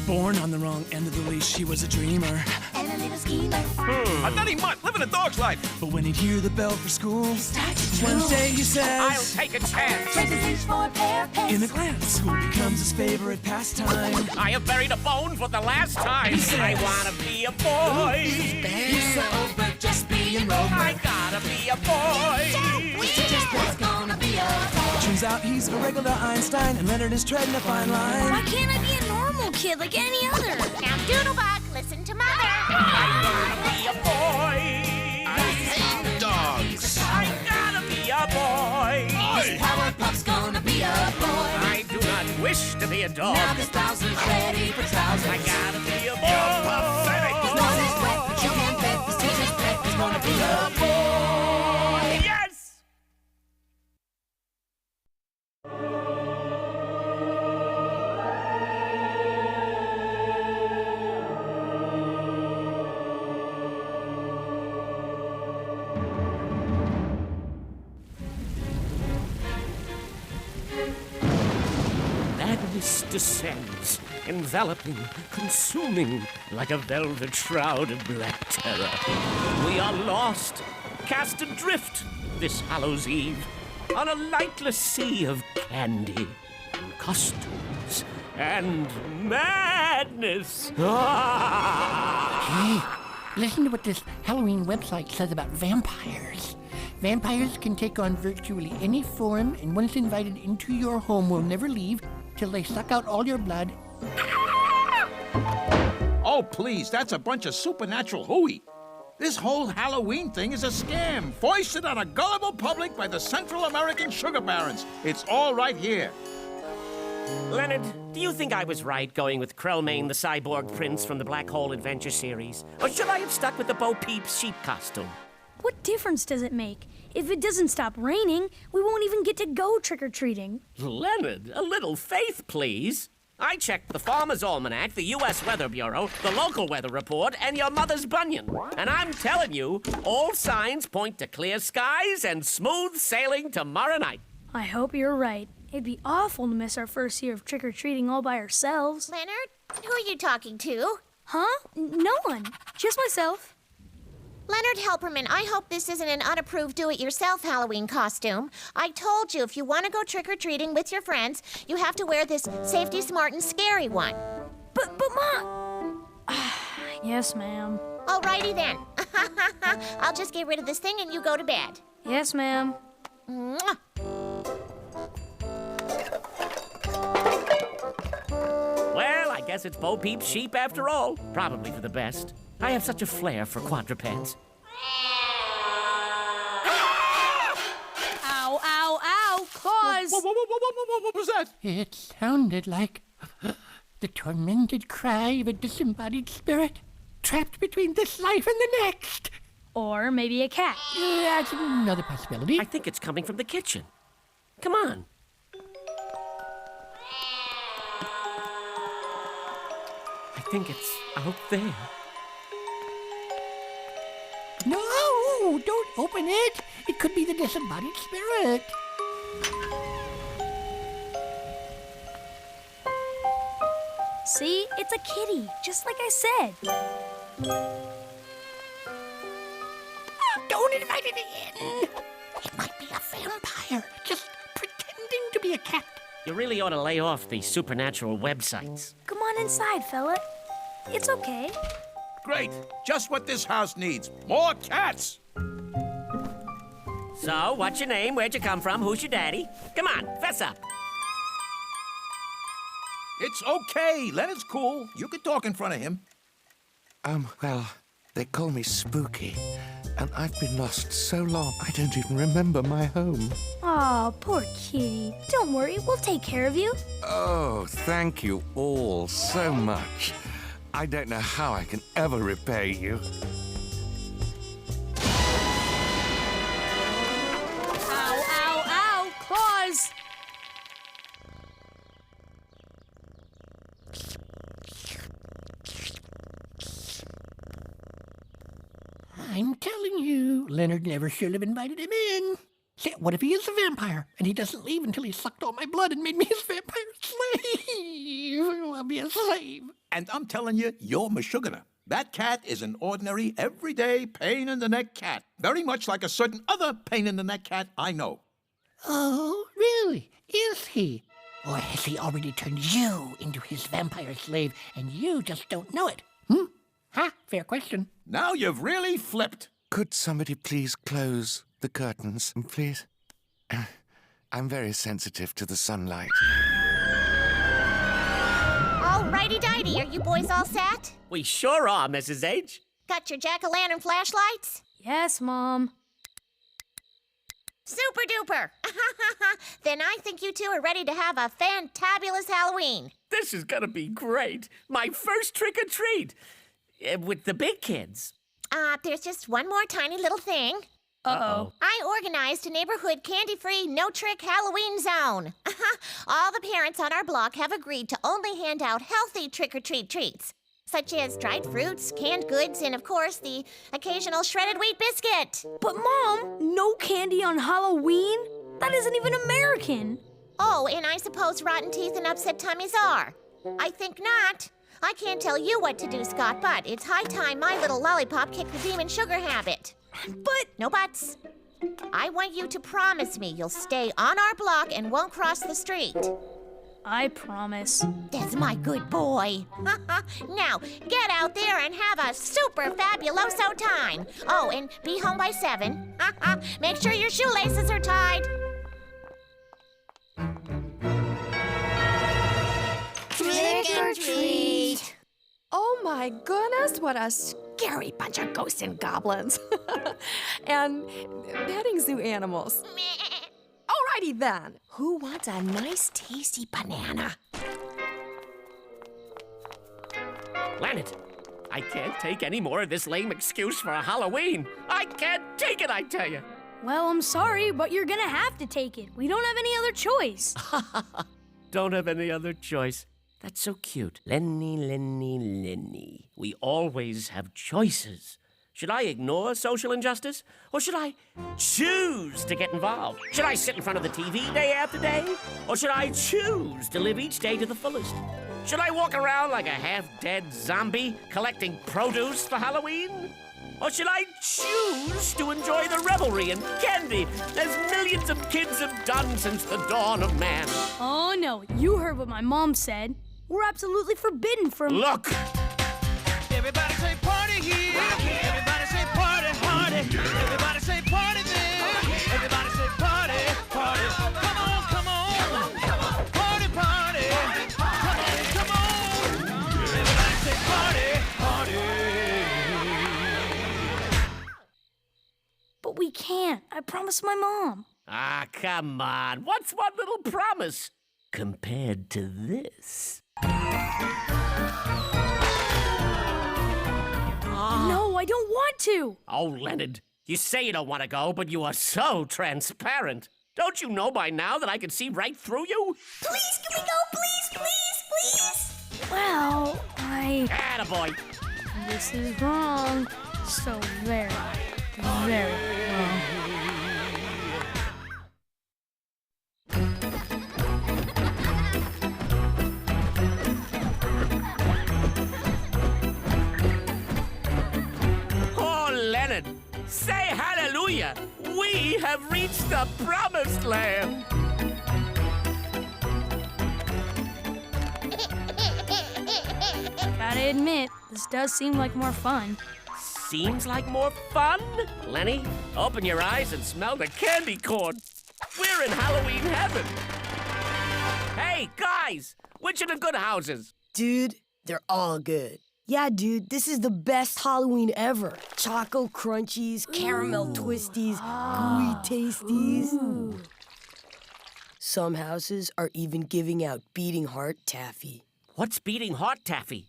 Born on the wrong end of the leash, he was a dreamer. And a little schemer. A nutty mutt living a dog's life. But when he'd hear the bell for school, He started to one drool. day he says, I'll take a chance. Trades his leash for a pair of pants. in a glance, school becomes his favorite pastime. I have buried a bone for the last time. He says, I wanna be a boy. he's so over just being Rover. I gotta be a boy. We just was gonna be a boy. Turns out he's a regular Einstein, and Leonard is treading a fine line. Why can't I be a normal kid like any other? Now, Doodlebug, listen to Mother. I gotta be a boy. I hate dogs. I gotta be a boy. This Powerpuff's gonna be a boy. I do not wish to be a dog. Now this Bowser's ready for trousers. I gotta be a boy. You're pathetic. His nose is wet, but you can't bet this teacher's pet is gonna be a boy. Yes! Madness descends, enveloping, consuming like a velvet shroud of black terror. We are lost, cast adrift this Hallows Eve on a lightless sea of candy and costumes and madness. Ah! Hey, listen to what this Halloween website says about vampires. Vampires can take on virtually any form, and once invited into your home will never leave till they suck out all your blood. Oh, please, that's a bunch of supernatural hooey. This whole Halloween thing is a scam, foisted on a gullible public by the Central American sugar barons. It's all right here. Leonard, do you think I was right going with Krellmain the cyborg prince from the Black Hole Adventure series? Or should I have stuck with the Bo Peep sheep costume? What difference does it make? If it doesn't stop raining, we won't even get to go trick-or-treating. Leonard, a little faith, please. I checked the Farmer's Almanac, the U.S. Weather Bureau, the local weather report, and your mother's bunion. And I'm telling you, all signs point to clear skies and smooth sailing tomorrow night. I hope you're right. It'd be awful to miss our first year of trick-or-treating all by ourselves. Leonard, who are you talking to? Huh? No one. Just myself. Leonard Helperman, I hope this isn't an unapproved do-it-yourself Halloween costume. I told you if you want to go trick-or-treating with your friends, you have to wear this safety smart and scary one. But Ma... Yes, ma'am. Alrighty then. I'll just get rid of this thing and you go to bed. Yes, ma'am. Mwah. Well, I guess it's Bo Peep's sheep after all. Probably for the best. I have such a flair for quadrupeds. Ow, ow, ow! Claws! What was that? It sounded like the tormented cry of a disembodied spirit trapped between this life and the next. Or maybe a cat. That's another possibility. I think it's coming from the kitchen. Come on. I think it's out there. No, don't open it. It could be the disembodied spirit. See? It's a kitty, just like I said. Don't invite it in. It might be a vampire, just pretending to be a cat. You really ought to lay off these supernatural websites. Come on inside, fella. It's okay. Great. Just what this house needs. More cats. So, what's your name? Where'd you come from? Who's your daddy? Come on, fess up. It's okay. Leonard's cool. You can talk in front of him. Well, they call me Spooky, and I've been lost so long I don't even remember my home. Aw, poor kitty. Don't worry, we'll take care of you. Oh, thank you all so much. I don't know how I can ever repay you. Ow, ow, ow! Claws! I'm telling you, Leonard never should have invited him in. Say, what if he is a vampire and he doesn't leave until he sucked all my blood and made me his vampire slave? I'll be a slave. And I'm telling you, you're Meshuggah. That cat is an ordinary, everyday pain-in-the-neck cat. Very much like a certain other pain-in-the-neck cat I know. Oh, really? Is he? Or has he already turned you into his vampire slave and you just don't know it? Ha, fair question. Now you've really flipped. Could somebody please close the curtains, please? I'm very sensitive to the sunlight. Alrighty-dighty, are you boys all set? We sure are, Mrs. H. Got your jack-o'-lantern flashlights? Yes, Mom. Super duper! Then I think you two are ready to have a fantabulous Halloween. This is gonna be great. My first trick-or-treat. With the big kids. There's just one more tiny little thing. Uh-oh. I organized a neighborhood candy-free, no-trick Halloween zone. All the parents on our block have agreed to only hand out healthy trick-or-treat treats, such as dried fruits, canned goods, and, of course, the occasional shredded wheat biscuit. But, Mom, no candy on Halloween? That isn't even American. Oh, and I suppose rotten teeth and upset tummies are. I think not. I can't tell you what to do, Scott, but it's high time my little lollipop kicked the demon sugar habit. But... No buts. I want you to promise me you'll stay on our block and won't cross the street. I promise. That's my good boy. Now, get out there and have a super fabuloso time. Oh, and be home by 7. Make sure your shoelaces are tied. Trick or treat! Oh my goodness, what a scary bunch of ghosts and goblins. And petting zoo animals. Alrighty then. Who wants a nice, tasty banana? Leonard, I can't take any more of this lame excuse for a Halloween. I can't take it, I tell you. Well, I'm sorry, but you're gonna have to take it. We don't have any other choice. Don't have any other choice. That's so cute. Lenny, Lenny, Lenny. We always have choices. Should I ignore social injustice? Or should I choose to get involved? Should I sit in front of the TV day after day? Or should I choose to live each day to the fullest? Should I walk around like a half-dead zombie collecting produce for Halloween? Or should I choose to enjoy the revelry and candy as millions of kids have done since the dawn of man? Oh, no. You heard what my mom said. We're absolutely forbidden from... Look! Everybody say party here. Everybody say party, party. Everybody say party there. Everybody say party, party. Come on, come on. Party, party. Come on. Everybody say party, party. But we can't. I promised my mom. Ah, come on. What's one little promise compared to this? No, I don't want to. Oh, Leonard, you say you don't want to go, but you are so transparent. Don't you know by now that I can see right through you? Please, can we go? Please, please, please. Well, Attaboy. This is wrong. So very, very wrong. Say hallelujah! We have reached the promised land! Gotta admit, this does seem like more fun. Seems like more fun? Lenny, open your eyes and smell the candy corn. We're in Halloween heaven. Hey, guys, which are the good houses? Dude, they're all good. Yeah, dude, this is the best Halloween ever. Choco crunchies, caramel twisties, gooey tasties. Ooh. Some houses are even giving out beating heart taffy. What's beating heart taffy?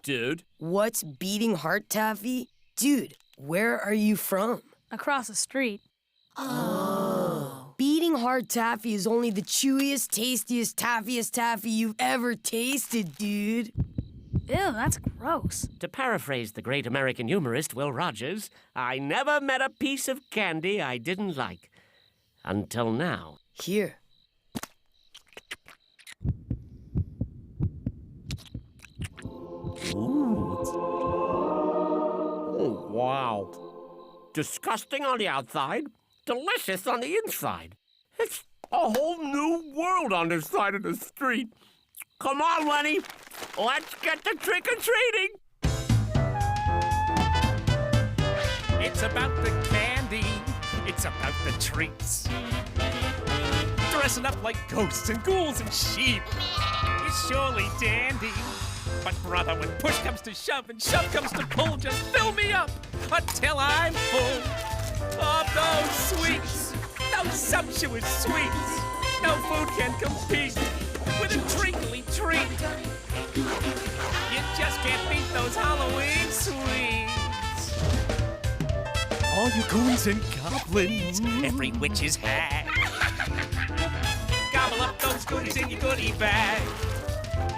Dude. What's beating heart taffy? Dude, where are you from? Across the street. Oh. Beating heart taffy is only the chewiest, tastiest, taffiest taffy you've ever tasted, dude. Ew, that's gross. To paraphrase the great American humorist Will Rogers, I never met a piece of candy I didn't like. Until now. Here. Ooh. Oh, wow. Disgusting on the outside, delicious on the inside. It's a whole new world on this side of the street. Come on, Lenny. Let's get to trick-or-treating. It's about the candy. It's about the treats. Dressing up like ghosts and ghouls and sheep is surely dandy. But brother, when push comes to shove and shove comes to pull, just fill me up until I'm full of those sweets, those sumptuous sweets. No food can compete with a treacly treat. You just can't beat those Halloween sweets. All you goons and goblins, every witch's hag. Gobble up those goodies in your goodie bag.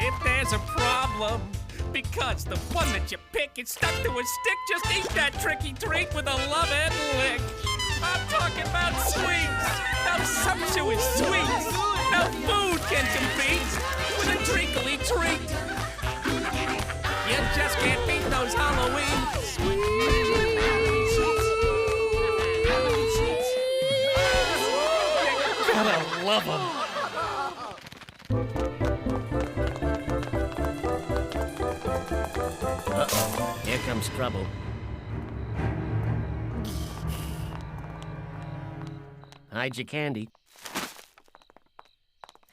If there's a problem, because the one that you pick is stuck to a stick, just eat that tricky treat with a loving lick. I'm talking about sweets, those sumptuous sweets. No food can compete with a treacly treat. You just can't beat those Halloween sweets. You gotta love them. Uh-oh, here comes trouble. Hide your candy.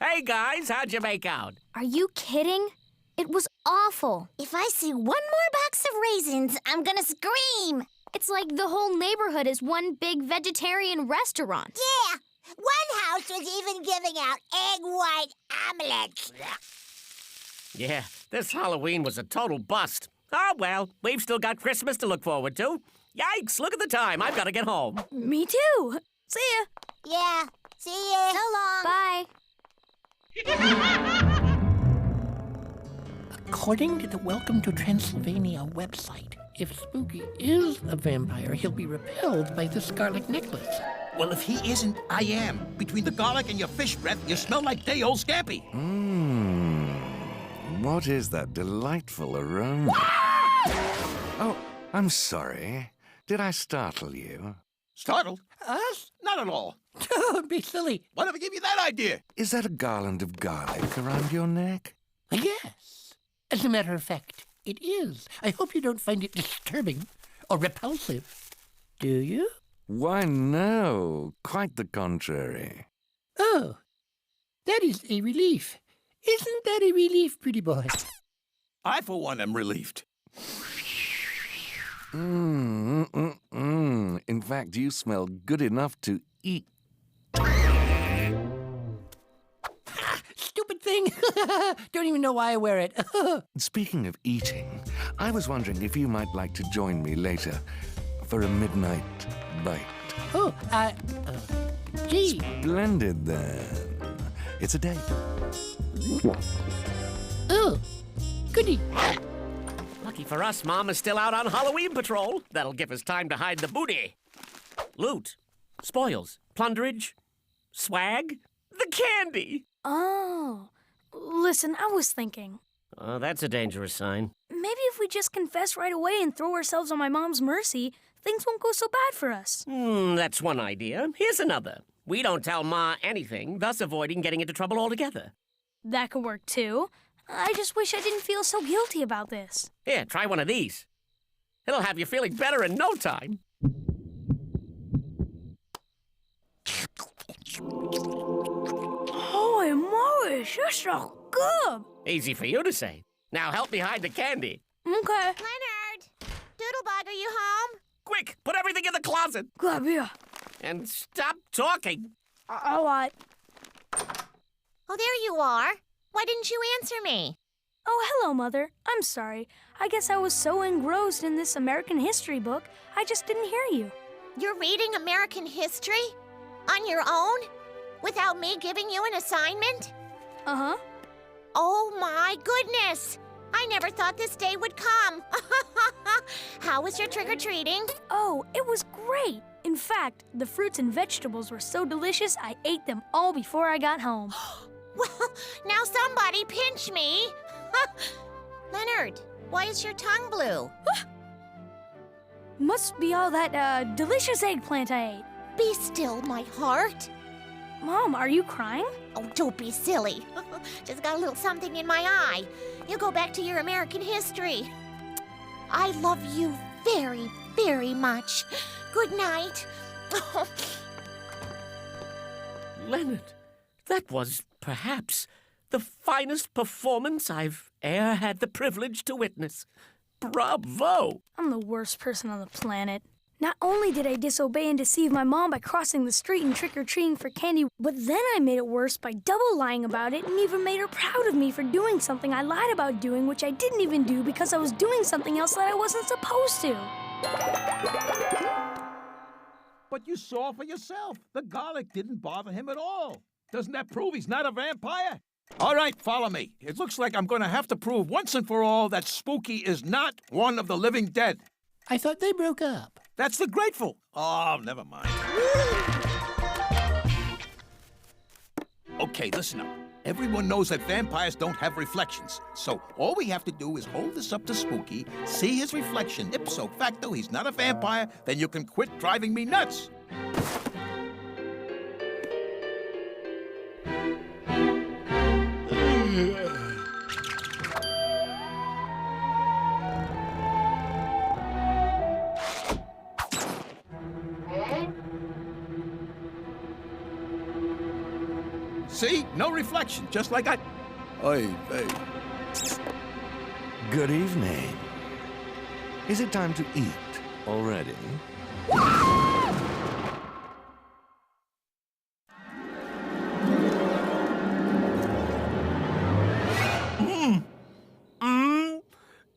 Hey, guys, how'd you make out? Are you kidding? It was awful. If I see one more box of raisins, I'm gonna scream. It's like the whole neighborhood is one big vegetarian restaurant. Yeah, one house was even giving out egg white omelets. Yeah, this Halloween was a total bust. Oh, well, we've still got Christmas to look forward to. Yikes, look at the time. I've got to get home. Me too. See ya. Yeah, see ya. So long. Bye. According to the Welcome to Transylvania website, if Spooky is a vampire, he'll be repelled by the scarlet necklace. Well, if he isn't, I am. Between the garlic and your fish breath, you smell like day old Scampi. What is that delightful aroma? Oh, I'm sorry. Did I startle you? Startled? Us? Not at all. Don't be silly. Whatever gave you that idea? Is that a garland of garlic around your neck? Yes. As a matter of fact, it is. I hope you don't find it disturbing or repulsive. Do you? Why, no. Quite the contrary. Oh, that is a relief. Isn't that a relief, pretty boy? I, for one, am relieved. In fact, you smell good enough to eat. Stupid thing. Don't even know why I wear it. Speaking of eating, I was wondering if you might like to join me later for a midnight bite. Oh, gee. Splendid, then. It's a date. Oh, goody. Lucky for us, Mom is still out on Halloween patrol. That'll give us time to hide the booty. Loot, spoils, plunderage, swag, the candy. Oh, listen, I was thinking. Oh, that's a dangerous sign. Maybe if we just confess right away and throw ourselves on my mom's mercy, things won't go so bad for us. That's one idea. Here's another. We don't tell Ma anything, thus avoiding getting into trouble altogether. That could work too. I just wish I didn't feel so guilty about this. Here, try one of these. It'll have you feeling better in no time. Holy moly, that's so good. Easy for you to say. Now help me hide the candy. Okay. Leonard, Doodlebug, are you home? Quick, put everything in the closet. Good idea. And stop talking. All right. Oh, there you are. Why didn't you answer me? Oh, hello, Mother. I'm sorry. I guess I was so engrossed in this American history book, I just didn't hear you. You're reading American history? On your own? Without me giving you an assignment? Uh-huh. Oh, my goodness! I never thought this day would come. How was your trick-or-treating? Oh, it was great. In fact, the fruits and vegetables were so delicious, I ate them all before I got home. Well, now somebody pinch me. Leonard, Why is your tongue blue? Must be all that delicious eggplant I ate. Be still, my heart. Mom, are you crying? Oh, don't be silly. Just got a little something in my eye. You go back to your American history. I love you very, very much. Good night. Leonard, that was, perhaps, the finest performance I've e'er had the privilege to witness. Bravo! I'm the worst person on the planet. Not only did I disobey and deceive my mom by crossing the street and trick-or-treating for candy, but then I made it worse by double lying about it and even made her proud of me for doing something I lied about doing, which I didn't even do because I was doing something else that I wasn't supposed to. But you saw for yourself. The garlic didn't bother him at all. Doesn't that prove he's not a vampire? All right, follow me. It looks like I'm going to have to prove once and for all that Spooky is not one of the living dead. I thought they broke up. That's the grateful. Oh, never mind. Okay, listen up. Everyone knows that vampires don't have reflections. So all we have to do is hold this up to Spooky, see his reflection. Ipso facto, he's not a vampire. Then you can quit driving me nuts. See? No reflection, just like I... Oy vey. Good evening. Is it time to eat already?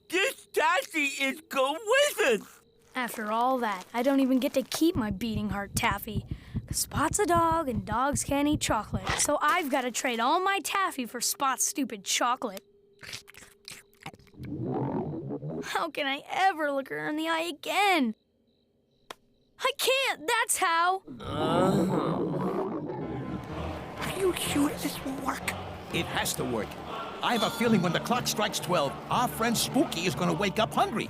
This Taffy is delicious! After all that, I don't even get to keep my beating heart Taffy. 'Cause Spot's a dog and dogs can't eat chocolate. So I've got to trade all my Taffy for Spot's stupid chocolate. How can I ever look her in the eye again? I can't, that's how. Are you sure this will work? It has to work. I have a feeling when the clock strikes 12, our friend Spooky is going to wake up hungry.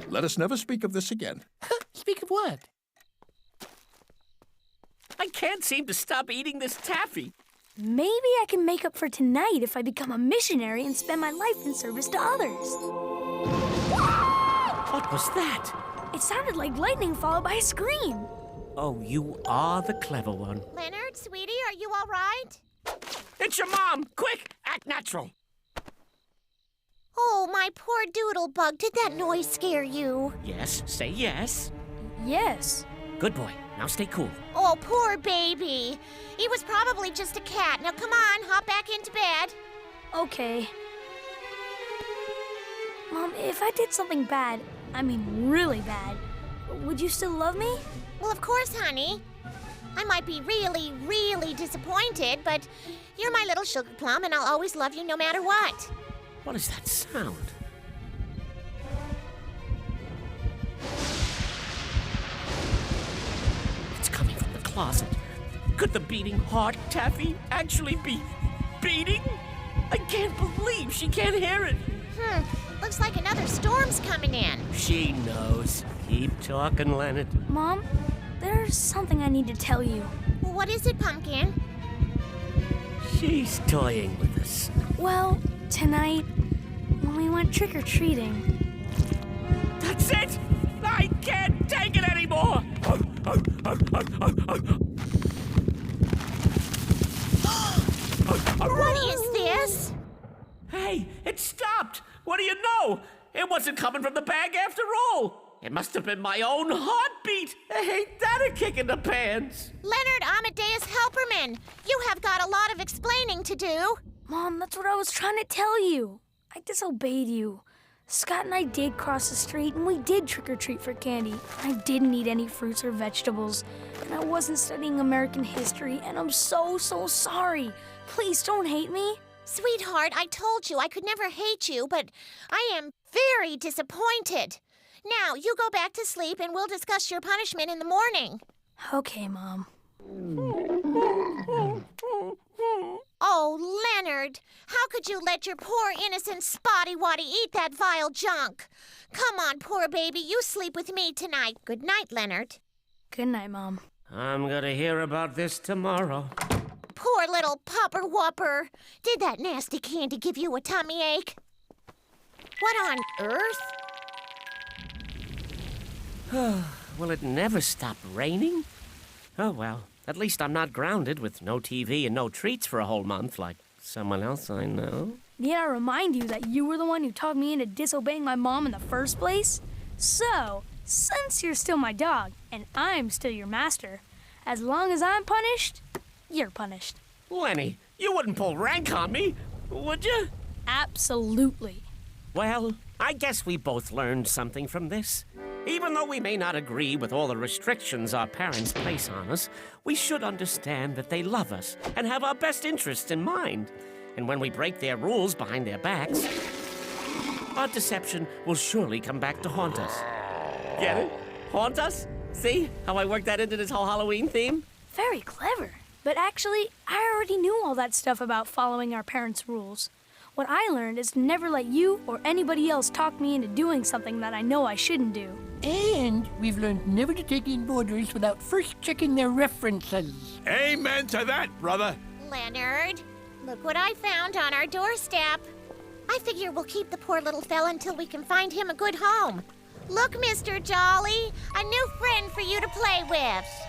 Let us never speak of this again. Speak of what? I can't seem to stop eating this Taffy. Maybe I can make up for tonight if I become a missionary and spend my life in service to others. What was that? It sounded like lightning followed by a scream. Oh, you are the clever one. Leonard, sweetie, are you all right? It's your mom! Quick, act natural! Oh, my poor doodlebug. Did that noise scare you? Yes, say yes. Yes. Good boy. Now stay cool. Oh, poor baby. He was probably just a cat. Now come on, hop back into bed. Okay. Mom, if I did something bad, I mean really bad, would you still love me? Well, of course, honey. I might be really, really disappointed, but you're my little sugar plum, and I'll always love you no matter what. What is that sound? It's coming from the closet. Could the beating heart Taffy actually be beating? I can't believe she can't hear it. Looks like another storm's coming in. She knows. Keep talking, Leonard. Mom, there's something I need to tell you. Well, what is it, Pumpkin? She's toying with us. Well, tonight, when we went trick-or-treating. That's it! I can't take it anymore! What is this? Hey, it stopped! What do you know? It wasn't coming from the bag after all! it must have been my own heartbeat. Ain't that a kick in the pants? Leonard Amadeus Helperman, you have got a lot of explaining to do. Mom, that's what I was trying to tell you. I disobeyed you. Scott and I did cross the street, and we did trick-or-treat for candy. I didn't eat any fruits or vegetables, and I wasn't studying American history, and I'm so sorry. Please don't hate me. Sweetheart, I told you I could never hate you, but I am very disappointed. Now, you go back to sleep, and we'll discuss your punishment in the morning. Okay, Mom. Oh, Leonard, how could you let your poor innocent Spotty-Waddy eat that vile junk? Come on, poor baby, you sleep with me tonight. Good night, Leonard. Good night, Mom. I'm gonna hear about this tomorrow. Poor little pupper whopper. Did that nasty candy give you a tummy ache? What on earth? Will it never stop raining? Oh, well, at least I'm not grounded with no TV and no treats for a whole month like someone else I know. Need I remind you that you were the one who talked me into disobeying my mom in the first place? So, since you're still my dog, and I'm still your master, as long as I'm punished, you're punished. Lenny, you wouldn't pull rank on me, would you? Absolutely. Well, I guess we both learned something from this. Even though we may not agree with all the restrictions our parents place on us, we should understand that they love us and have our best interests in mind. And when we break their rules behind their backs, our deception will surely come back to haunt us. Get it? Haunt us? See how I worked that into this whole Halloween theme? Very clever. But actually, I already knew all that stuff about following our parents' rules. What I learned is to never let you or anybody else talk me into doing something that I know I shouldn't do. And we've learned never to take in orders without first checking their references. Amen to that, brother. Leonard, look what I found on our doorstep. I figure we'll keep the poor little fella until we can find him a good home. Look, Mr. Jolly, a new friend for you to play with.